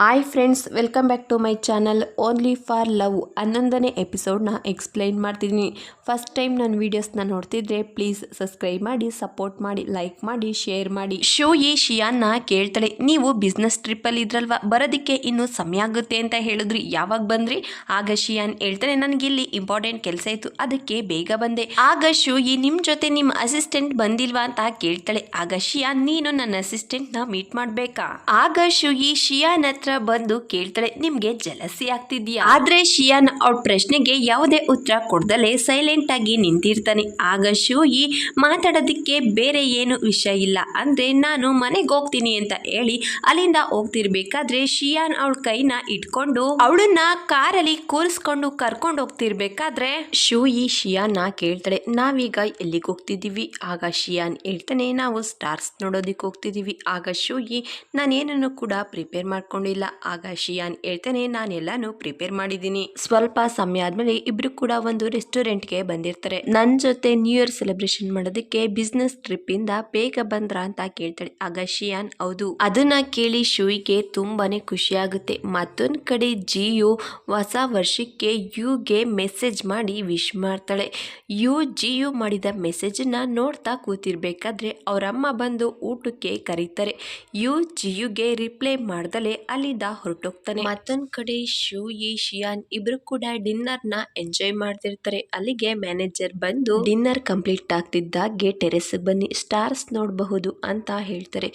Hi friends, welcome back to my channel only for love. 11ನೇ ಎಪಿಸೋಡ್ನ explain ಮಾಡ್ತಿದ್ದೀನಿ. First time ನನ್ನ ವೀಡಿಯೋಸ್ನ ನೋಡ್ತಿದ್ರೆ ಪ್ಲೀಸ್ ಸಬ್ಸ್ಕ್ರೈಬ್ ಮಾಡಿ, ಸಪೋರ್ಟ್ ಮಾಡಿ, ಲೈಕ್ ಮಾಡಿ, ಶೇರ್ ಮಾಡಿ. ಶಿಯಾನ್ನ ಕೇಳ್ತಾಳೆ, ನೀವು ಬಿಸ್ನೆಸ್ ಟ್ರಿಪ್ಪಲ್ಲಿ ಇದ್ರಲ್ವಾ, ಬರೋದಕ್ಕೆ ಇನ್ನೂ ಸಮಯ ಆಗುತ್ತೆ ಅಂತ ಹೇಳಿದ್ರಿ, ಯಾವಾಗ ಬಂದ್ರಿ? ಆಗ ಶಿಯಾನ್ ಹೇಳ್ತಾನೆ, ನನಗಿಲ್ಲಿ ಇಂಪಾರ್ಟೆಂಟ್ ಕೆಲಸ ಇತ್ತು, ಅದಕ್ಕೆ ಬೇಗ ಬಂದೆ. ಆಗ ಶಿಯಿ, ನಿಮ್ಮ ಜೊತೆ ನಿಮ್ಮ ಅಸಿಸ್ಟೆಂಟ್ ಬಂದಿಲ್ವಾ ಅಂತ ಕೇಳ್ತಾಳೆ. ಆಗ ಶಿಯಾನ್, ನೀನು ನನ್ನ ಅಸಿಸ್ಟೆಂಟ್ನ ಮೀಟ್ ಮಾಡಬೇಕಾ? ಆಗ ಶಿಯಾನ್ ಹತ್ರ ಬಂದು ಕೇಳ್ತಾಳೆ, ನಿಮ್ಗೆ ಜಲಸಿ ಆಗ್ತಿದ್ಯಾ? ಆದ್ರೆ ಶಿಯಾನ್ ಅವ್ರ ಪ್ರಶ್ನೆಗೆ ಯಾವುದೇ ಉತ್ತರ ಕೊಡ್ದಲೆ ಸೈಲೆಂಟ್ ಆಗಿ ನಿಂತಿರ್ತಾನೆ. ಆಗ ಶಿಯಿ ಮಾತಾಡೋದಕ್ಕೆ ಬೇರೆ ಏನು ವಿಷಯ ಇಲ್ಲ, ಅಂದ್ರೆ ನಾನು ಮನೆಗೆ ಹೋಗ್ತೀನಿ ಅಂತ ಹೇಳಿ ಅಲ್ಲಿಂದ ಹೋಗ್ತಿರ್ಬೇಕಾದ್ರೆ ಶಿಯಾನ್ ಅವಳ ಕೈನ ಇಟ್ಕೊಂಡು ಅವಳನ್ನ ಕಾರಲ್ಲಿ ಕೂರಿಸ್ಕೊಂಡು ಕರ್ಕೊಂಡು ಹೋಗ್ತಿರ್ಬೇಕಾದ್ರೆ ಶಿಯಾನ್ನ ಕೇಳ್ತಾಳೆ, ನಾವೀಗ ಎಲ್ಲಿಗೆ ಹೋಗ್ತಿದ್ದೀವಿ? ಆಗ ಶಿಯಾನ್ ಹೇಳ್ತಾನೆ, ನಾವು ಸ್ಟಾರ್ಸ್ ನೋಡೋದಿಕ್ಕೆ ಹೋಗ್ತಿದ್ದೀವಿ. ಆಗ ಶಿಯಿ, ನಾನೇನನ್ನು ಕೂಡ ಪ್ರಿಪೇರ್ ಮಾಡ್ಕೊಂಡಿಲ್ಲ. ಆಗ ಶಿಯಾನ್ ಹೇಳ್ತಾನೆ, ನಾನೆಲ್ಲಾನು ಪ್ರಿಪೇರ್ ಮಾಡಿದ್ದೀನಿ. ಸ್ವಲ್ಪ ಸಮಯ ಆದ್ಮೇಲೆ ಇಬ್ರು ಕೂಡ ಒಂದು ರೆಸ್ಟೋರೆಂಟ್ಗೆ ಬಂದಿರ್ತಾರೆ. ನನ್ ಜೊತೆ ನ್ಯೂ ಇಯರ್ ಸೆಲೆಬ್ರೇಷನ್ ಮಾಡೋದಕ್ಕೆ ಬಿಸ್ನೆಸ್ ಟ್ರಿಪ್ ಇಂದ ಬೇಗ ಬಂದ್ರ ಅಂತ ಕೇಳ್ತಾಳೆ. ಆಗ ಶಿಯಾನ್, ಹೌದು. ಅದನ್ನ ಕೇಳಿ ಶಿಯಿಗೆ ತುಂಬಾನೇ ಖುಷಿ ಆಗುತ್ತೆ. ಮತ್ತೊಂದ್ ಕಡೆ ಜಿಯು ಹೊಸ ವರ್ಷಕ್ಕೆ ಯುಗೆ ಮೆಸೇಜ್ ಮಾಡಿ ವಿಶ್ ಮಾಡ್ತಾಳೆ. ಜಿಯು ಮಾಡಿದ ಮೆಸೇಜ್ ನ ನೋಡ್ತಾ ಕೂತಿರ್ಬೇಕಾದ್ರೆ ಅವರಮ್ಮ ಬಂದು ಊಟಕ್ಕೆ ಕರೀತಾರೆ. ಜಿಯುಗೆ ರಿಪ್ಲೈ ಮಾಡ್ದಲೆ ಅಲ್ಲಿಂದ ಹೊರಟೋಗ್ತಾನೆ. ಮತ್ತೊಂದ್ ಕಡೆ ಶಿಯಾನ್ ಇಬ್ರು ಕೂಡ ಡಿನ್ನರ್ ನ ಎಂಜಾಯ್ ಮಾಡ್ತಿರ್ತಾರೆ. ಅಲ್ಲಿಗೆ ಮ್ಯಾನೇಜರ್ ಬಂದು ಡಿನ್ನರ್ ಕಂಪ್ಲೀಟ್ ಆಗ್ತಿದ್ದಾಗೆ ಟೆರೆಸ್ ಬನ್ನಿ, ಸ್ಟಾರ್ಸ್ ನೋಡಬಹುದು ಅಂತ ಹೇಳ್ತಾರೆ.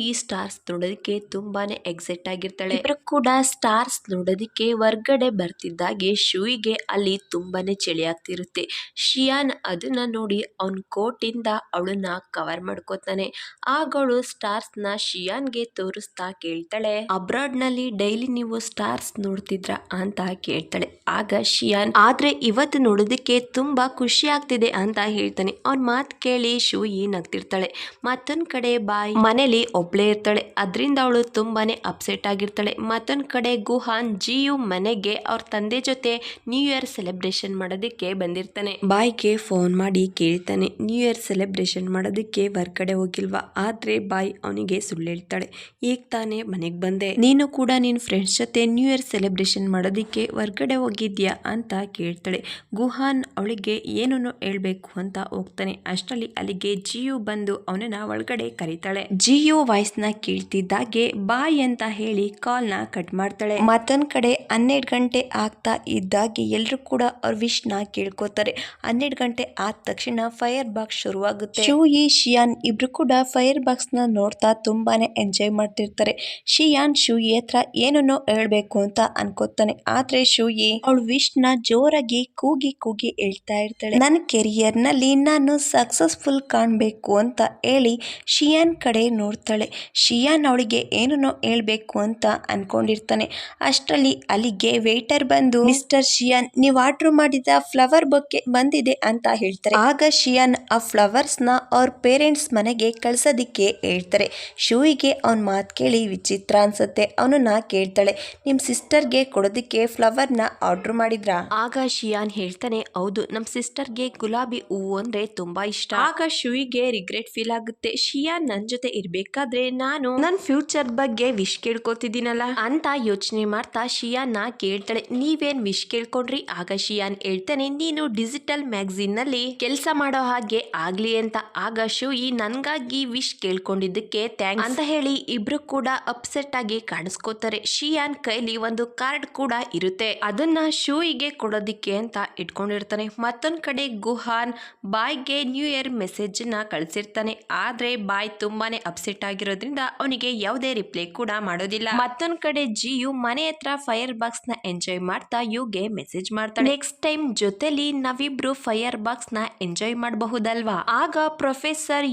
ಈ ಸ್ಟಾರ್ಸ್ ನೋಡೋದಕ್ಕೆ ತುಂಬಾನೇ ಎಕ್ಸೈಟ್ ಆಗಿರ್ತಾಳೆ. ಇಬ್ರು ಕೂಡ ಸ್ಟಾರ್ಸ್ ನೋಡೋದಕ್ಕೆ ಹೊರ್ಗಡೆ ಬರ್ತಿದ್ದಾಗೆ ಶಿಯಿಗೆ ಅಲ್ಲಿ ತುಂಬಾನೇ ಚಳಿ ಆಗ್ತಿರುತ್ತೆ. ಶಿಯಾನ್ ಅದನ್ನ ನೋಡಿ ಅವನ್ ಕೋಟ್ ಇಂದ ಅವಳನ್ನ ಕವರ್ ಮಾಡ್ಕೋತಾನೆ. ಆಗಳು ಸ್ಟಾರ್ಸ್ ನ ಶಿಯಾನ್ಗೆ ತೋರಿಸ್ತಾ ಕೇಳ್ತಾಳೆ, ಅಬ್ರಾಡ್ ನಲ್ಲಿ ಡೈಲಿ ನೀವು ಸ್ಟಾರ್ಸ್ ನೋಡ್ತಿದ್ರ ಅಂತ ಕೇಳ್ತಾಳೆ. ಆಗ ಶಿಯಾನ್, ಆದ್ರೆ ಇವತ್ತು ನೋಡೋದಕ್ಕೆ ತುಂಬಾ ಖುಷಿ ಆಗ್ತಿದೆ ಅಂತ ಹೇಳ್ತಾನೆ. ಅವ್ನ ಮಾತ್ ಕೇಳಿ ಶಿಯಿ ನಗ್ತಿರ್ತಾಳೆ. ಮತ್ತೊಂದ್ ಕಡೆ ಬಾಯ್ ಮನೇಲಿ ಒಬ್ಳೇ ಇರ್ತಾಳೆ. ಅದ್ರಿಂದ ಅವಳು ತುಂಬಾನೇ ಅಪ್ಸೆಟ್ ಆಗಿರ್ತಾಳೆ. ಮತ್ತೊಂದ್ ಕಡೆ ಗುಹಾನ್ ಜಿಯು ಮನೆಗೆ ಅವ್ರ ತಂದೆ ಜೊತೆ ನ್ಯೂ ಇಯರ್ ಸೆಲೆಬ್ರೇಷನ್ ಮಾಡೋದಕ್ಕೆ ಬಂದಿರ್ತಾನೆ. ಬಾಯ್ಗೆ ಫೋನ್ ಮಾಡಿ ಕೇಳ್ತಾನೆ, ನ್ಯೂ ಇಯರ್ ಸೆಲೆಬ್ರೇಷನ್ ಮಾಡೋದಕ್ಕೆ ಹೊರ್ಗಡೆ ಹೋಗಿಲ್ವಾ? ಆದ್ರೆ ಬಾಯ್ ಅವನಿಗೆ ಸುಳ್ಳು ಹೇಳ್ತಾಳೆ, ಈಗ ತಾನೇ ಮನೆಗೆ ಬಂದೆ, ನೀನು ಕೂಡ ನಿನ್ ಫ್ರೆಂಡ್ಸ್ ಜೊತೆ ನ್ಯೂ ಇಯರ್ ಸೆಲೆಬ್ರೇಷನ್ ಮಾಡೋದಕ್ಕೆ ಹೊರ್ಗಡೆ ಹೋಗಿದ್ಯಾ ಅಂತ ಕೇಳ್ತಾಳೆ. ಗುಹಾನ್ ಅವಳಿಗೆ ಏನನ್ನು ಹೇಳ್ಬೇಕು ಅಂತ ಹೋಗ್ತಾನೆ. ಅಷ್ಟರಲ್ಲಿ ಅಲ್ಲಿಗೆ ಜಿಯು ಬಂದು ಅವನನ್ನ ಒಳಗಡೆ ಕರೀತಾಳೆ. ಜಿಯು ವಾಯ್ಸ್ ನ ಕೇಳ್ತಿದ್ದಾಗೆ ಬಾಯ್ ಅಂತ ಹೇಳಿ ಕಾಲ್ ನ ಕಟ್ ಮಾಡ್ತಾಳೆ. ಮತ್ತೊಂದ್ ಕಡೆ 12 ಗಂಟೆ ಆಗ್ತಾ ಇದ್ದಾಗೆ ಎಲ್ರು ಕೂಡ ಅವ್ರ ವಿಶ್ ನ ಕೇಳ್ಕೊತಾರೆ. 12 ಗಂಟೆ ಆದ ತಕ್ಷಣ ಫೈರ್ ಬಾಕ್ಸ್ ಶುರುವಾಗುತ್ತೆ. ಶಿಯಾನ್ ಇಬ್ರು ಕೂಡ ಫೈರ್ ಬಾಕ್ಸ್ ನ ನೋಡ್ತಾ ತುಂಬಾನೇ ಎಂಜಾಯ್ ಮಾಡ್ತಿರ್ತಾರೆ. ಶಿಯಾನ್ ಶಿಯಿ ಹತ್ರ ಏನನ್ನೋ ಹೇಳ್ಬೇಕು ಅಂತ ಅನ್ಕೋತಾನೆ. ಆದ್ರೆ ಶಿಯಿ ಅವಳ ವಿಶ್ ನ ಜೋರಾಗಿ ಕೂಗಿ ಹೇಳ್ತಾ ಇರ್ತಾಳೆ. ನನ್ನ ಕೆರಿಯರ್ ನಲ್ಲಿ ನಾನು ಸಕ್ಸಸ್ಫುಲ್ ಕಾಣ್ಬೇಕು ಅಂತ ಹೇಳಿ ಶಿಯಾನ್ ಕಡೆ ನೋಡ್ತಾಳೆ. ಶಿಯಾನ್ ಅವಳಿಗೆ ಏನನ್ನೋ ಹೇಳ್ಬೇಕು ಅಂತ ಅನ್ಕೊಂಡಿರ್ತಾನೆ. ಅಷ್ಟರಲ್ಲಿ ಅಲ್ಲಿಗೆ ವೇಟರ್ ಬಂದು, ಮಿಸ್ಟರ್ ಶಿಯಾನ್, ನೀವು ಆರ್ಡರ್ ಮಾಡಿದ ಫ್ಲವರ್ ಬೊಕ್ಕೆ ಬಂದಿದೆ ಅಂತ ಹೇಳ್ತಾರೆ. ಆಗ ಶಿಯಾನ್ ಆ ಫ್ಲವರ್ಸ್ ನ ಅವ್ರ ಪೇರೆಂಟ್ಸ್ ಮನೆಗೆ ಕಳ್ಸೋದಿಕ್ಕೆ ಹೇಳ್ತಾರೆ. ಶಿಯಿಗೆ ಅವನ್ ಮಾತ್ ಕೇಳಿ ವಿಚಿತ್ರ ಅನ್ಸುತ್ತೆ. ಅವನನ್ನ ಕೇಳ್ತಾಳೆ, ನಿಮ್ ಸಿಸ್ಟರ್ಗೆ ಕೊಡೋದಿಕ್ಕೆ ಫ್ಲವರ್ ನ ಆರ್ಡರ್ ಮಾಡಿದ್ರಾ? ಆಗ ಶಿಯಾನ್ ಹೇಳ್ತಾನೆ, ಹೌದು, ನಮ್ ಸಿಸ್ಟರ್ಗೆ ಗುಲಾಬಿ ಹೂವು ಅಂದ್ರೆ ತುಂಬಾ ಇಷ್ಟ. ಆಗ ಶಿಯಿಗೆ ರಿಗ್ರೆಟ್ ಫೀಲ್ ಆಗುತ್ತೆ. ಶಿಯಾನ್ ನನ್ ಜೊತೆ ಇರ್ಬೇಕಾದ್ರೆ ನಾನು ನನ್ ಫ್ಯೂಚರ್ ಬಗ್ಗೆ ವಿಶ್ ಕೇಳ್ಕೊತಿದ್ದೀನಲ್ಲ ಅಂತ ಯೋಚನೆ ಮಾಡ್ತಾ ಶಿಯಾನ್ ನ ಕೇಳ್ತಾಳೆ, ನೀವೇನ್ ವಿಶ್ ಕೇಳ್ಕೊಂಡ್ರಿ? ಆಗ ಶಿಯಾನ್ ಹೇಳ್ತಾನೆ, ನೀನು ಡಿಜಿಟಲ್ ಮ್ಯಾಗಝೀನ್ ನಲ್ಲಿ ಕೆಲಸ ಮಾಡೋ ಹಾಗೆ ಆಗ್ಲಿ ಅಂತ. ಆಗ ಶಿಯಿ ನನ್ಗಾಗಿ ವಿಶ್ ಕೇಳ್ಕೊಂಡಿದ್ದಕ್ಕೆ ಥ್ಯಾಂಕ್ಸ್ ಅಂತ ಹೇಳಿ ಇಬ್ರು ಕೂಡ ಅಪ್ಸೆಟ್ ಆಗಿ ಕಾಣಿಸ್ಕೋತಾರೆ. ಶಿಯಾನ್ ಕೈಲಿ ಒಂದು ಕಾರ್ಡ್ ಕೂಡ ಇರುತ್ತೆ, ಅದನ್ನ ಶಿಯಿಗೆ ಕೊಡೋದಿಕ್ಕೆ ಅಂತ ಇಟ್ಕೊಂಡಿರ್ತಾನೆ. ಮತ್ತೊಂದ್ ಕಡೆ ಗುಹಾನ್ ಬಾಯ್ಗೆ ನ್ಯೂ ಇಯರ್ ಮೆಸೇಜ್ ನ ಕಳ್ಸಿರ್ತಾನೆ. ಆದ್ರೆ ಬಾಯ್ ತುಂಬಾನೇ ಅಪ್ಸೆಟ್ ಆಗಿರೋದ್ರಿಂದ ಅವನಿಗೆ ಯಾವುದೇ ರಿಪ್ಲೈ ಕೂಡ ಮಾಡೋದಿಲ್ಲ. ಮತ್ತೊಂದ್ ಕಡೆ ಜಿಯು ಮನೆ ಹತ್ರ ಫೈರ್ ಬಾಕ್ಸ್ ನ ಎಂಜಾಯ್ ಮಾಡ್ತಾ ಯುಗೆ ಮೆಸೇಜ್ ಮಾಡ್ತಾಳೆ, ನೆಕ್ಸ್ಟ್ ಟೈಮ್ ಜೊತೆಲಿ ನಾವಿಬ್ರು ಫೈರ್ ಬಾಕ್ಸ್ ನ ಎಂಜಾಯ್ ಮಾಡಬಹುದಲ್ವಾ? ಆಗ ಪ್ರೊಫೆಸರ್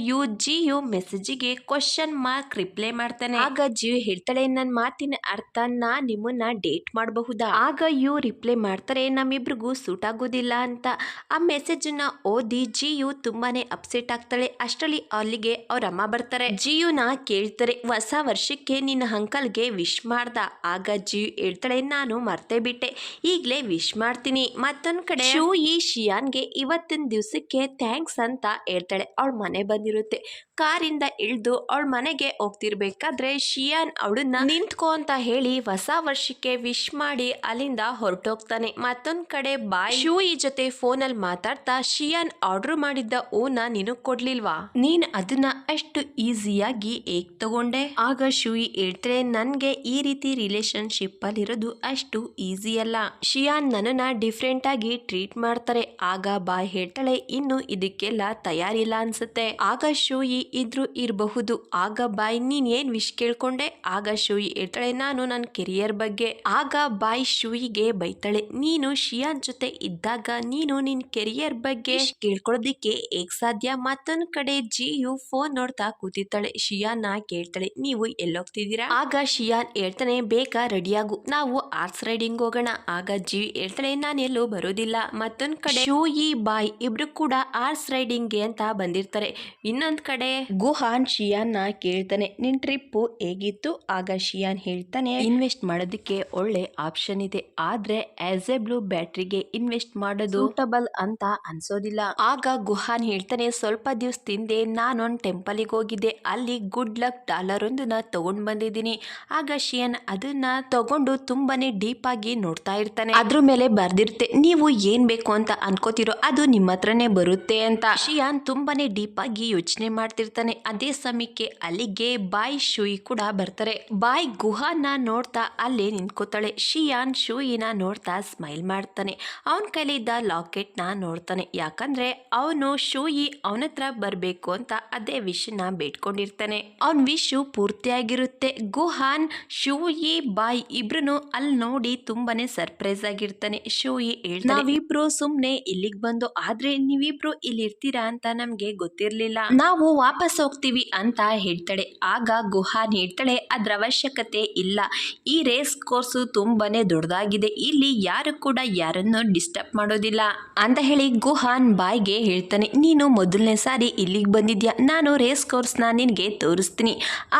ಜಿಯು ಮೆಸೇಜಿಗೆ ಕ್ವಶನ್ ಮಾರ್ಕ್ ರಿಪ್ಲೈ ಮಾಡ್ತಾನೆ. ಆಗ ಜಿಯು ಹೇಳ್ತಾಳೆ, ನನ್ ಮಾತಿನ ಅರ್ಥ ನಾನ್ ನಿಮ್ಮನ್ನ ಡೇಟ್ ಮಾಡಬಹುದಾ? ಆಗ ರಿಪ್ಲೈ ಮಾಡ್ತಾರೆ, ನಮ್ಮಿಬ್ರಿಗೂ ಸೂಟ್ ಆಗೋದಿಲ್ಲ ಅಂತ. ಆ ಮೆಸೇಜ್ ನ ಓದಿ ಜಿಯು ತುಂಬಾನೇ ಅಪ್ಸೆಟ್ ಆಗ್ತಾಳೆ. ಅಷ್ಟರಲ್ಲಿ ಅಲ್ಲಿಗೆ ಅವ್ರ ಅಮ್ಮ ಬರ್ತಾರೆ. ಜಿಯುನ ಕೇಳ್ತಾರೆ, ಹೊಸ ವರ್ಷಕ್ಕೆ ನಿನ್ನ ಅಂಕಲ್ಗೆ ವಿಶ್ ಮಾಡ್ದ? ಆಗ ಜಿಯು ಹೇಳ್ತಾಳೆ, ನಾನು ಮರ್ತೇ ಬಿಟ್ಟೆ, ಈಗ್ಲೇ ವಿಶ್ ಮಾಡ್ತೀನಿ. ಮತ್ತೊಂದ್ ಕಡೆ ಶಿಯಾನ್ಗೆ ಇವತ್ತಿನ ದಿವಸಕ್ಕೆ ಥ್ಯಾಂಕ್ಸ್ ಅಂತ ಹೇಳ್ತಾಳೆ. ಅವಳ ಮನೆ ಬಂದಿರುತ್ತೆ. ಕಾರಿಂದ ಇಳಿದು ಅವಳ ಮನೆಗೆ ಹೋಗ್ತಿರ್ಬೇಕಾದ್ರೆ ಶಿಯಾನ್ ಅವಳನ್ನ ನಿಂತ್ಕೋ ಅಂತ ಹೇಳಿ ಹೊಸ ವರ್ಷಕ್ಕೆ ವಿಶ್ ಮಾಡಿ ಅಲ್ಲಿಂದ ಹೊರಟೋಗ್ತಾನೆ. ಮತ್ತೊಂದ್ ಕಡೆ ಬಾಯ್ ಶೂಯಿ ಜೊತೆ ಫೋನಲ್ಲಿ ಮಾತಾಡ್ತಾ, ಶಿಯಾನ್ ಆರ್ಡರ್ ಮಾಡಿದ್ದ ಓನ ನಿನಗ್ ಕೊಡ್ಲಿಲ್ವಾ, ನೀನ್ ಅದನ್ನ ಅಷ್ಟು ಈಸಿಯಾಗಿ ಹೇಗ್ ತಗೊಂಡೆ? ಆಗ ಶೂಯಿ ಹೇಳ್ತಾರೆ, ನನ್ಗೆ ಈ ರೀತಿ ರಿಲೇಶನ್ಶಿಪ್ ಅಲ್ಲಿ ಇರೋದು ಅಷ್ಟು ಈಸಿ ಅಲ್ಲ. ಶಿಯಾನ್ ನನ್ನನ್ನ ಡಿಫ್ರೆಂಟ್ ಆಗಿ ಟ್ರೀಟ್ ಮಾಡ್ತಾರೆ. ಆಗ ಬಾಯ್ ಹೇಳ್ತಾಳೆ, ಇನ್ನು ಇದಕ್ಕೆಲ್ಲ ತಯಾರಿಲ್ಲ ಅನ್ಸುತ್ತೆ. ಆಗ ಶೂಯಿ ಇದ್ರು ಇರಬಹುದು. ಆಗ ಬಾಯ್ ನೀನ್ ಏನ್ ವಿಶ್ ಕೇಳ್ಕೊಂಡೆ? ಆಗ ಶೂಯಿ ಹೇಳ್ತಾಳೆ, ನಾನು ನನ್ನ ಕೆರಿಯರ್ ಬಗ್ಗೆ. ಆಗ ಬಾಯ್ ಶೂಯಿಗೆ ಬೈತಾಳೆ, ನೀನು ಶಿಯಾನ್ ಜೊತೆ ಇದ್ದಾಗ ನೀನು ನಿನ್ ಕೆರಿಯರ್ ಬಗ್ಗೆ ಕೇಳ್ಕೊಳ್ಳೋದಿಕ್ಕೆ ಹೇಗ್ ಸಾಧ್ಯ? ಮತ್ತೊಂದ್ ಕಡೆ ಜಿಯು ಫೋನ್ ನೋಡ್ತಾ ಕೂತಿರ್ತಾಳೆ. ಶಿಯಾನ್ ಕೇಳ್ತಾಳೆ, ನೀವು ಎಲ್ಲೋಗ್ತಿದ್ದೀರಾ? ಆಗ ಶಿಯಾನ್ ಹೇಳ್ತಾನೆ, ಬೇಗ ರೆಡಿಯಾಗು, ನಾವು ಹಾರ್ಸ್ ರೈಡಿಂಗ್ ಹೋಗೋಣ. ಆಗ ಜಿ ಹೇಳ್ತಾಳೆ, ನಾನು ಎಲ್ಲೂ ಬರೋದಿಲ್ಲ. ಮತ್ತೊಂದ್ ಕಡೆ ಶೂಯಿ ಬಾಯ್ ಇಬ್ರು ಕೂಡ ಹಾರ್ಸ್ ರೈಡಿಂಗ್ ಅಂತ ಬಂದಿರ್ತಾರೆ. ಇನ್ನೊಂದ್ ಕಡೆ ಗುಹಾನ್ ಶಿಯಾನ್ ಕೇಳ್ತಾನೆ, ನಿನ್ ಟ್ರಿಪ್ ಹೇಗಿತ್ತು? ಆಗ ಶಿಯಾನ್ ಹೇಳ್ತಾನೆ, ಇನ್ವೆಸ್ಟ್ ಮಾಡೋದಕ್ಕೆ ಒಳ್ಳೆ ಆಪ್ಷನ್ ಇದೆ, ಆದ್ರೆ ಆಸ್ ಎ ಬ್ಲೂ ಬ್ಯಾಟ್ರಿಗೆ ಇನ್ವೆಸ್ಟ್ ಮಾಡೋದು ಸೂಟಬಲ್ ಅಂತ ಅನ್ಸೋದಿಲ್ಲ. ಆಗ ಗುಹಾನ್ ಹೇಳ್ತಾನೆ, ಸ್ವಲ್ಪ ದಿವಸದಿಂದ ನಾನೊಂದು ಟೆಂಪಲ್ಗೆ ಹೋಗಿದ್ದೆ, ಅಲ್ಲಿ ಗುಡ್ ಲಕ್ ಡಾಲರ್ ಒಂದನ್ನ ತಗೊಂಡ್ ಬಂದಿದ್ದೀನಿ. ಆಗ ಶಿಯಾನ್ ಅದನ್ನ ತಗೊಂಡು ತುಂಬಾನೇ ಡೀಪ್ ಆಗಿ ನೋಡ್ತಾ ಇರ್ತಾನೆ. ಅದ್ರ ಮೇಲೆ ಬರ್ದಿರುತ್ತೆ, ನೀವು ಏನ್ ಬೇಕು ಅಂತ ಅನ್ಕೋತಿರೋ ಅದು ನಿಮ್ಮ ಹತ್ರನೇ ಬರುತ್ತೆ ಅಂತ. ಶಿಯಾನ್ ತುಂಬಾನೇ ಡೀಪ್ ಆಗಿ ಯೋಚನೆ ಮಾಡ್ತಿರ್ತಾನೆ. ಅದೇ ಸಮಯಕ್ಕೆ ಅಲ್ಲಿಗೆ ಬಾಯ್ ಶೂಯಿ ಕೂಡ ಬರ್ತಾರೆ. ಬಾಯ್ ಗುಹಾನ ನೋಡ್ತಾ ಅಲ್ಲೇ ನಿಂತ್ಕೋತಾಳೆ. ಶಿಯಾನ್ ಶೂಯಿನ ನೋಡ್ತಾ ಸ್ಮೈಲ್ ಮಾಡ್ತಾನೆ. ಅವನ ಕೈಲಿದ್ದ ಲಾಕೆಟ್ ನ ನೋಡ್ತಾನೆ. ಯಾಕಂದ್ರೆ ಅವನು ಶೂಯಿ ಅವನ ಹತ್ರ ಬರ್ಬೇಕು ಅಂತ ಅದೇ ವಿಶ್ ನ ಬೇಡ್ಕೊಂಡಿರ್ತಾನೆ. ಅವನ್ ವಿಶ್ ಪೂರ್ತಿಯಾಗಿರುತ್ತೆ. ಗುಹಾನ್ ಶೂಯಿ ಬಾಯ್ ಇಬ್ರು ಅಲ್ಲಿ ನೋಡಿ ತುಂಬಾನೇ ಸರ್ಪ್ರೈಸ್ ಆಗಿರ್ತಾನೆ. ಶೂಯಿ ಹೇಳ್ತಾನೆ, ನಾವಿಬ್ರು ಸುಮ್ನೆ ಇಲ್ಲಿಗೆ ಬಂದು, ಆದ್ರೆ ನೀವಿಬ್ರು ಇಲ್ಲಿ ಇರ್ತೀರಾ ಅಂತ ನಮ್ಗೆ ಗೊತ್ತಿರ್ಲಿಲ್ಲ, ನಾವು ವಾಪಸ್ ಹೋಗ್ತೀವಿ ಅಂತ ಹೇಳ್ತಾಳೆ. ಆಗ ಗುಹಾನ್ ಹೇಳ್ತಾಳೆ, ಅದ್ರ ಅವಶ್ಯಕತೆ ಇಲ್ಲ, ಈ ರೇಸ್ ಕೋರ್ಸ್ ತುಂಬಾನೇ ದೊಡ್ಡದಾಗಿದೆ, ಇಲ್ಲಿ ಯಾರು ಕೂಡ ಯಾರನ್ನು ಡಿಸ್ಟರ್ಬ್ ಮಾಡೋದಿಲ್ಲ ಅಂತ ಹೇಳಿ ಗುಹಾನ್ ಬಾಯ್ಗೆ ಹೇಳ್ತಾನೆ, ನೀನು ಮೊದಲನೇ ಸಾರಿ ಇಲ್ಲಿಗೆ ಬಂದಿದ್ಯಾ, ನಾನು ರೇಸ್ ಕೋರ್ಸ್ ನ ನಿನ್ಗೆ ತೋರಿಸ್ತೀನಿ.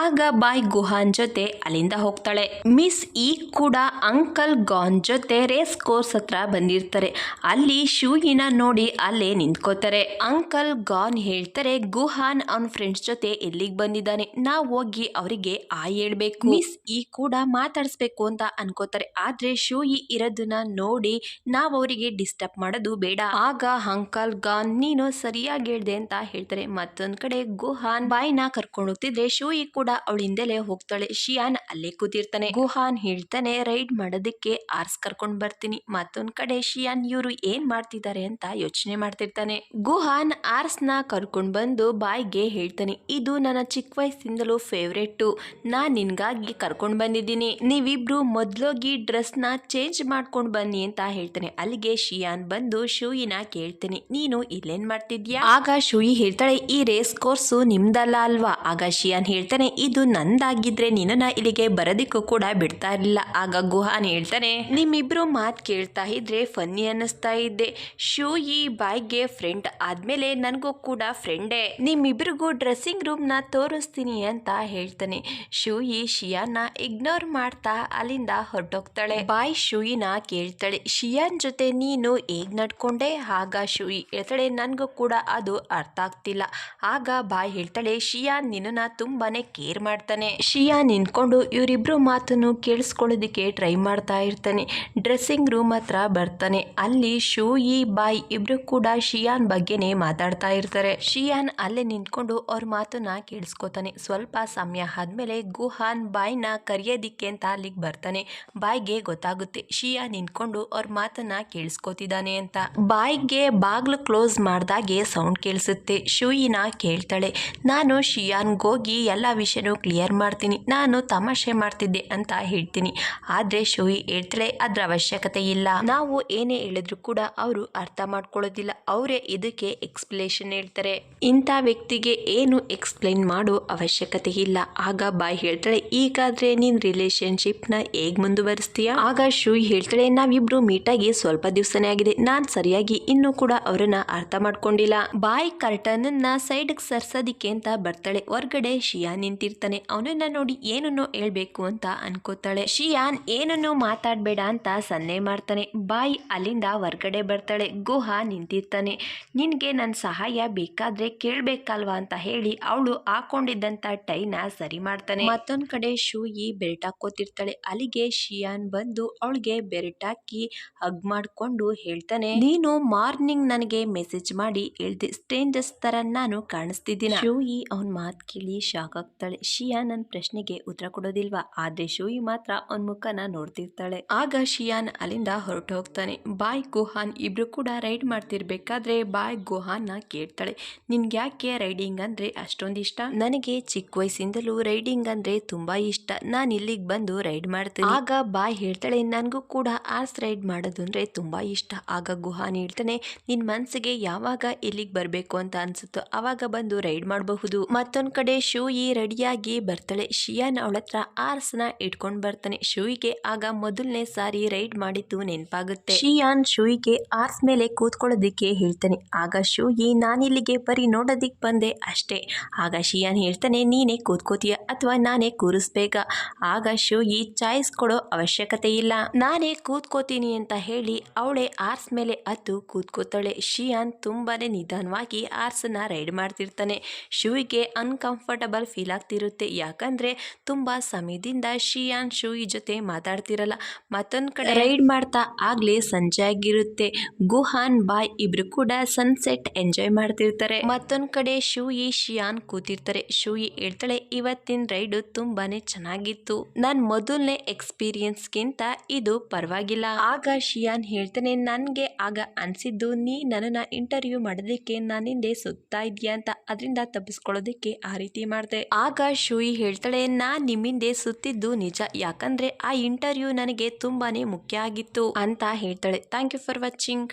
ಆಗ ಬಾಯ್ ಗುಹಾನ್ ಜೊತೆ ಅಲ್ಲಿಂದ ಹೋಗ್ತಾಳೆ. ಮಿಸ್ ಈ ಕೂಡ ಅಂಕಲ್ ಗಾನ್ ಜೊತೆ ರೇಸ್ ಕೋರ್ಸ್ ಹತ್ರ ಬಂದಿರ್ತಾರೆ. ಅಲ್ಲಿ ಶೂಯಿನ ನೋಡಿ ಅಲ್ಲೇ ನಿಂತ್ಕೋತಾರೆ. ಅಂಕಲ್ ಗಾನ್ ಹೇಳ್ತಾರೆ, ಗುಹಾನ್ ಅವನ್ ಫ್ರೆಂಡ್ಸ್ ಜೊತೆ ಎಲ್ಲಿಗೆ ಬಂದಿದ್ದಾನೆ, ನಾವ್ ಹೋಗಿ ಅವರಿಗೆ ಹೇಳ್ಬೇಕು. ಮಿಸ್ ಈ ಕೂಡ ಮಾತಾಡಿಸ್ಬೇಕು ಅಂತ ಅನ್ಕೋತಾರೆ. ಆದ್ರೆ ಶೂಯಿ ಇರೋದನ್ನ ನೋಡಿ ನಾವ್ ಅವರಿಗೆ ಡಿಸ್ಟರ್ಬ್ ಮಾಡೋದು ಬೇಡ. ಆಗ ಅಂಕಲ್ ಗಾನ್, ನೀನು ಸರಿಯಾಗಿ ಹೇಳ್ದೆ ಅಂತ ಹೇಳ್ತಾರೆ. ಮತ್ತೊಂದ್ ಕಡೆ ಗುಹಾನ್ ಬಾಯ್ನ ಕರ್ಕೊಂಡು ಹೋಗ್ತಿದ್ರೆ ಶೂಯಿ ಕೂಡ ಅವಳ ಹಿಂದೆಲೆ ಹೋಗ್ತಾಳೆ. ಶಿಯಾನ್ ಅಲ್ಲೇ ಕೂತಿರ್ತಾನೆ. ಗುಹಾನ್ ಹೇಳ್ತಾನೆ, ರೈಡ್ ಮಾಡೋದಕ್ಕೆ ಆರ್ಸ್ ಕರ್ಕೊಂಡ್ ಬರ್ತೀನಿ. ಮತ್ತೊಂದ್ ಕಡೆ ಶಿಯಾನ್ ಇವರು ಏನ್ ಮಾಡ್ತಿದ್ದಾರೆ ಅಂತ ಯೋಚನೆ ಮಾಡ್ತಿರ್ತಾನೆ. ಗುಹಾನ್ ಆರ್ಸ್ ನ ಕರ್ಕೊಂಡ್ ಬಂದು ಬಾಯ್ಗೆ ಹೇಳ್ತಾನೆ, ಇದು ನನ್ನ ಚಿಕ್ಕ ವಯಸ್ಸಿಂದಲೂ ಫೇವ್ರೇಟ್, ನಾನ್ ನಿನ್ಗಾಗಿ ಕರ್ಕೊಂಡ್ ಬಂದಿದ್ದೀನಿ, ನೀವಿಬ್ರು ಮೊದ್ಲೋಗಿ ಡ್ರೆಸ್ ನ ಚೇಂಜ್ ಮಾಡ್ಕೊಂಡ್ ಬನ್ನಿ ಅಂತ ಹೇಳ್ತಾನೆ. ಅಲ್ಲಿಗೆ ಶಿಯಾನ್ ಬಂದು ಶೂಯಿನ ಕೇಳ್ತಾನೆ, ನೀನು ಇಲ್ಲೇನ್ ಮಾಡ್ತಿದ್ಯಾ? ಆಗ ಶೂಯಿ ಹೇಳ್ತಾಳೆ, ಈ ರೇಸ್ ಕೋರ್ಸು ನಿಮ್ದಲ್ಲ ಅಲ್ವಾ? ಆಗ ಶಿಯಾನ್ ಹೇಳ್ತಾನೆ, ಇದು ನಂದಾಗಿದ್ರೆ ನಿನ್ನ ಇಲ್ಲಿಗೆ ಬರೋದಿಕ್ಕೂ ಕೂಡ ಬಿಡ್ತಾ ಇರ್ಲಿಲ್ಲ. ಆಗ ಗುಹಾನ್ ಹೇಳ್ತಾನೆ, ನಿಮ್ಮಿಬ್ರು ಮಾತ್ ಕೇಳ್ತಾ ಇದ್ರೆ ಫನ್ನಿ ಅನ್ನಿಸ್ತಾ ಇದ್ದೆ, ಶೂಯಿ ಬಾಯ್ಗೆ ಫ್ರೆಂಡ್ ಆದ್ಮೇಲೆ ನನಗೂ ಕೂಡ ಫ್ರೆಂಡೇ, ನಿಮ್ಮಿಬ್ರಿಗೂ ಡ್ರೆಸ್ಸಿಂಗ್ ರೂಮ್ ನ ತೋರಿಸ್ತೀನಿ ಅಂತ ಹೇಳ್ತಾನೆ. ಶೂಯಿ ಶಿಯಾನ್ ಇಗ್ನೋರ್ ಮಾಡ್ತಾ ಅಲ್ಲಿಂದ ಹೊರಟೋಗ್ತಾಳೆ. ಬಾಯ್ ಶೂಯಿನ ಕೇಳ್ತಾಳೆ, ಶಿಯಾನ್ ಜೊತೆ ನೀನು ಹೇಗ್ ನಡ್ಕೊಂಡೆ? ಆಗ ಶೂಯಿ ಹೇಳ್ತಾಳೆ, ನನ್ಗೂ ಕೂಡ ಅದು ಅರ್ಥ ಆಗ್ತಿಲ್ಲ. ಆಗ ಬಾಯ್ ಹೇಳ್ತಾಳೆ, ಶಿಯಾನ್ ನಿನ್ನ ತುಂಬಾನೇ ಕೇರ್ ಮಾಡ್ತಾನೆ. ಶಿಯಾನ್ ನಿಂತ್ಕೊಂಡು ಇವರಿಬ್ರು ಮಾತನ್ನು ಕೇಳಿಸ್ಕೊಳ್ಳೋದಿಕ್ಕೆ ಟ್ರೈ ಮಾಡ್ತಾ ಇರ್ತಾನೆ. ಡ್ರೆಸ್ಸಿಂಗ್ ರೂಮ್ ಹತ್ರ ಬರ್ತಾನೆ. ಅಲ್ಲಿ ಶೂಯಿ ಬಾಯ್ ಇಬ್ರು ಕೂಡ ಶಿಯಾನ್ ಬಗ್ಗೆನೇ ಮಾತಾಡ್ತಾ ಇರ್ತಾರೆ. ಶಿಯಾನ್ ಅಲ್ಲೇ ನಿಂತ್ಕೊಂಡು ಅವ್ರ ಮಾತನ್ನ ಕೇಳಿಸ್ಕೊತಾನೆ. ಸ್ವಲ್ಪ ಸಮಯ ಆದ್ಮೇಲೆ ಗುಹಾನ್ ಬಾಯ್ನ ಕರೆಯೋದಿಕ್ಕೆ ಅಂತ ಅಲ್ಲಿಗೆ ಬರ್ತಾನೆ. ಬಾಯ್ಗೆ ಗೊತ್ತಾಗುತ್ತೆ ಶಿಯಾನ್ ನಿಂತ್ಕೊಂಡು ಅವ್ರ ಮಾತನ್ನ ಕೇಳಿಸ್ಕೊತಿದ್ದಾನೆ ಅಂತ. ಬಾಯ್ಗೆ ಬಾಗ್ಲು ಕ್ಲೋಸ್ ಮಾಡ್ದಾಗೆ ಸೌಂಡ್ ಕೇಳಿಸುತ್ತೆ. ಶೂಯಿನ ಕೇಳ್ತಾಳೆ, ನಾನು ಶಿಯಾನ್ಗೋಗಿ ಎಲ್ಲ ವಿಷಯನೂ ಕ್ಲಿಯರ್ ಮಾಡ್ತೀನಿ, ನಾನು ತಮಾಷೆ ಮಾಡ್ತಿದ್ದೆ ಅಂತ ಹೇಳ್ತೀನಿ. ಆದ್ರೆ ಶೂಯಿ ಹೇಳ್ತಾಳೆ, ಅದ್ರ ಅವಶ್ಯಕತೆ ಇಲ್ಲ, ನಾವು ಏನೇ ಹೇಳಿದ್ರು ಕೂಡ ಅವರು ಅರ್ಥ ಮಾಡ್ಕೊಳ್ಳೋದಿಲ್ಲ, ಅವರೇ ಇದಕ್ಕೆ ಎಕ್ಸ್ಪ್ಲೇಷನ್ ಹೇಳ್ತಾರೆ, ಇಂಥ ವ್ಯಕ್ತಿಗೆ ಏನು ಎಕ್ಸ್ಪ್ಲೈನ್ ಮಾಡೋ ಅವಶ್ಯಕತೆ ಇಲ್ಲ. ಆಗ ಬಾಯ್ ಹೇಳ್ತಾಳೆ, ಈಗಾದ್ರೆ ನೀನ್ ರಿಲೇಶನ್ಶಿಪ್ ನ ಹೇಗ್ ಮುಂದುವರಿಸ್ತೀಯಾ? ಆಗ ಶೂಯಿ ಹೇಳ್ತಾಳೆ, ನಾವಿಬ್ರು ಮೀಟಾಗಿ ಸ್ವಲ್ಪ ದಿವಸನೇ ಆಗಿದೆ, ನಾನ್ ಸರಿಯಾಗಿ ಇನ್ನೂ ಕೂಡ ಅವರನ್ನ ಅರ್ಥ ಮಾಡ್ಕೊಂಡಿಲ್ಲ. ಬಾಯ್ ಕರ್ಟನ್ ಸೈಡ್ ಸರ್ಸೋದಿಕ್ಕೆ ಅಂತ ಬರ್ತಾಳೆ. ಹೊರಗಡೆ ಶಿಯಾನ್ ನಿಂತಿರ್ತಾನೆ. ಅವನನ್ನ ನೋಡಿ ಏನನ್ನೋ ಹೇಳ್ಬೇಕು ಅಂತ ಅನ್ಕೋತಾಳೆ. ಶಿಯಾನ್ ಏನನ್ನೋ ಮಾತಾಡ್ಬೇಡ ಅಂತ ಸನ್ನೆ ಮಾಡ್ತಾನೆ. ಬಾಯ್ ಅಲ್ಲಿಂದ ಹೊರಗಡೆ ಬರ್ತಾಳೆ. ಗುಹಾ ನಿಂತಿರ್ತಾನೆ. ನಿನ್ಗೆ ನನ್ನ ಸಹಾಯ ಬೇಕಾದ್ರೆ ಕೇಳ್ಬೇಕಲ್ವಾ ಅಂತ ಹೇಳಿ ಅವಳು ಹಾಕೊಂಡಿದ್ದಂತ ಟೈನ ಸರಿ ಮಾಡ್ತಾನೆ. ಮತ್ತೊಂದ್ ಕಡೆ ಶೂಯಿ ಬೆಲ್ಟ್ ಹಾಕೋತಿರ್ತಾಳೆ. ಅಲ್ಲಿಗೆ ಶಿಯಾನ್ ಬಂದು ಅವಳಿಗೆ ಬೆಲ್ಟ್ ಹಾಕಿ ಹಗ್ ಮಾಡ್ಕೊಂಡು ಹೇಳ್ತಾನೆ, ನೀನು ಮಾರ್ನಿಂಗ್ ನನಗೆ ಮೆಸೇಜ್ ಮಾಡಿ ಹೇಳ್ದೆ ಸ್ಟ್ರೇಂಜರ್ಸ್ ತರ ನಾನು ಕಾಣಿಸ್ತಿದ್ದೀನ. ಶೂಯಿ ಅವನ್ ಮಾತ್ ಕೇಳಿ ಶಾಕ್ ಆಗ್ತಾಳೆ. ಶಿಯಾನ್ ನನ್ನ ಪ್ರಶ್ನೆಗೆ ಉತ್ತರ ಕೊಡೋದಿಲ್ವಾ, ಆದ್ರೆ ಶೂಯಿ ಮಾತ್ರ ಅವನ್ ಮುಖನ ನೋಡ್ತಿರ್ತಾಳೆ. ಆಗ ಶಿಯಾನ್ ಅಲ್ಲಿಂದ ಹೊರಟು ಹೋಗ್ತಾನೆ. ಬಾಯ್ ಗುಹಾನ್ ಇಬ್ರು ಕೂಡ ರೈಡ್ ಮಾಡ್ತಿರ್ಬೇಕಾದ್ರೆ ಬಾಯ್ ಗುಹಾನ್ ನ ಕೇಳ್ತಾಳೆ, ನಿನ್ಗೆ ಯಾಕೆ ರೈಡಿಂಗ್ ಅಂದ್ರೆ ಅಷ್ಟೊಂದು ಇಷ್ಟ? ನನಗೆ ಚಿಕ್ಕ ವಯಸ್ಸಿಂದಲೂ ರೈಡಿಂಗ್ ಅಂದ್ರೆ ತುಂಬಾ ಇಷ್ಟ, ನಾನು ಇಲ್ಲಿಗೆ ಬಂದು ರೈಡ್ ಮಾಡ್ತೀನಿ. ಆಗ ಬಾಯ್ ಹೇಳ್ತಾಳೆ, ನನ್ಗೂ ಕೂಡ ಆರ್ಸ್ ರೈಡ್ ಮಾಡೋದು ಅಂದ್ರೆ ತುಂಬಾ ಇಷ್ಟ. ಆಗ ಗುಹಾನ್ ಹೇಳ್ತಾನೆ, ನಿನ್ ಮನ್ಸಿಗೆ ಯಾವಾಗ ಇಲ್ಲಿಗೆ ಬರ್ಬೇಕು ಅಂತ ಅನ್ಸುತ್ತೋ ಅವಾಗ ಬಂದು ರೈಡ್ ಮಾಡಬಹುದು. ಮತ್ತೊಂದ್ ಕಡೆ ಶೂಯಿ ರೆಡಿಯಾಗಿ ಬರ್ತಾಳೆ. ಶಿಯಾನ್ ಅವಳ ಹತ್ರ ಆರ್ಸ್ ನ ಇಟ್ಕೊಂಡ್ ಬರ್ತಾನೆ. ಶೂಯಿಗೆ ಆಗ ಮೊದಲನೇ ಸಾರಿ ರೈಡ್ ಮಾಡಿದ್ದು ನೆನಪಾಗುತ್ತೆ. ಶಿಯಾನ್ ಶೂಯಿಗೆ ಆರ್ಸ್ ಮೇಲೆ ಕೂತ್ಕೊಳ್ಳೋದಿಕ್ಕೆ ಹೇಳ್ತಾನೆ. ಆಗ ಶೂಯಿ ನಾನಿಲ್ಲಿಗೆ ಬರೀ ನೋಡೋದಿಕ್ ಬಂದೆ ಅಷ್ಟೇ. ಆಗ ಶಿಯಾನ್ ಹೇಳ್ತಾನೆ, ನೀನೇ ಕೂತ್ಕೋತೀಯ ಅಥವಾ ನಾನೇ ಕೂರಿಸ್ಬೇಕ? ಆಗ ಶೂಯಿ ಚಾಯ್ಸ್ ಕೊಡೋ ಅವಶ್ಯಕತೆ ಇಲ್ಲ, ನಾನೇ ಕೂತ್ಕೋತೀನಿ ಅಂತ ಹೇಳಿ ಅವಳೆ ಆರ್ಸ್ ಮೇಲೆ ಹತ್ತು ಕೂತ್ಕೋತಾಳೆ. ಶಿಯಾನ್ ತುಂಬಾನೇ ನಿಧಾನವಾಗಿ ಆರ್ಸ್ ನ ರೈಡ್ ಮಾಡ್ತಿರ್ತಾನೆ. ಶೂಯಿಗೆ ಅನ್ಕಂಫರ್ಟಬಲ್ ಫೀಲ್ ಆಗ್ತಿರುತ್ತೆ, ಯಾಕಂದ್ರೆ ತುಂಬಾ ಸಮಯದಿಂದ ಶಿಯಾನ್ ಶೂಯಿ ಜೊತೆ ಮಾತಾಡ್ತಿರಲ್ಲ. ಮತ್ತೊಂದ್ ಕಡೆ ರೈಡ್ ಮಾಡ್ತಾ ಆಗ್ಲೇ ಸಂಜೆ ಆಗಿರುತ್ತೆ. ಗುಹಾನ್ ಬಾಯ್ ಇಬ್ರು ಕೂಡ ಸನ್ಸೆಟ್ ಎಂಜಾಯ್ ಮಾಡ್ತಿರ್ತಾರೆ. ಮತ್ತೊಂದ್ ಕಡೆ ಶೂಯಿ ಶಿಯಾನ್ ಕೂತಿರ್ತಾರೆ. ಶೂಯಿ ಹೇಳ್ತಾಳೆ, ಇವತ್ತಿನ ರೈಡ್ ತುಂಬಾನೇ ಚೆನ್ನಾಗಿತ್ತು, ನನ್ ಮೊದಲನೇ ಎಕ್ಸ್ಪೀರಿಯನ್ಸ್ ಗಿಂತ ಇದು ಪರವಾಗಿಲ್ಲ. ಆಗ ಶಿಯಾನ್ ಹೇಳ್ತಾನೆ, ನನ್ಗೆ ಆಗ ಅನ್ಸಿದ್ದು ನೀ ನನ್ನ ಇಂಟರ್ವ್ಯೂ ಮಾಡೋದಕ್ಕೆ ನನ್ನಿಂದೆ ಸುತ್ತಾ ಇದೆಯಾ ಅಂತ, ಅದರಿಂದ ತಪ್ಪಿಸ್ಕೊಳ್ಳೋದಕ್ಕೆ ಆ ರೀತಿ ಮಾಡಿದೆ. ಆಗ ಶೂಯಿ ಹೇಳ್ತಾಳೆ, ನಾನ್ ನಿಮ್ಮಿಂದೆ ಸುತ್ತಿದ್ದು ನಿಜ, ಯಾಕಂದ್ರೆ ಆ ಇಂಟರ್ವ್ಯೂ ನನಗೆ ತುಂಬಾನೇ ಮುಖ್ಯ ಆಗಿತ್ತು ಅಂತ ಹೇಳ್ತಾಳೆ. Thank you for watching.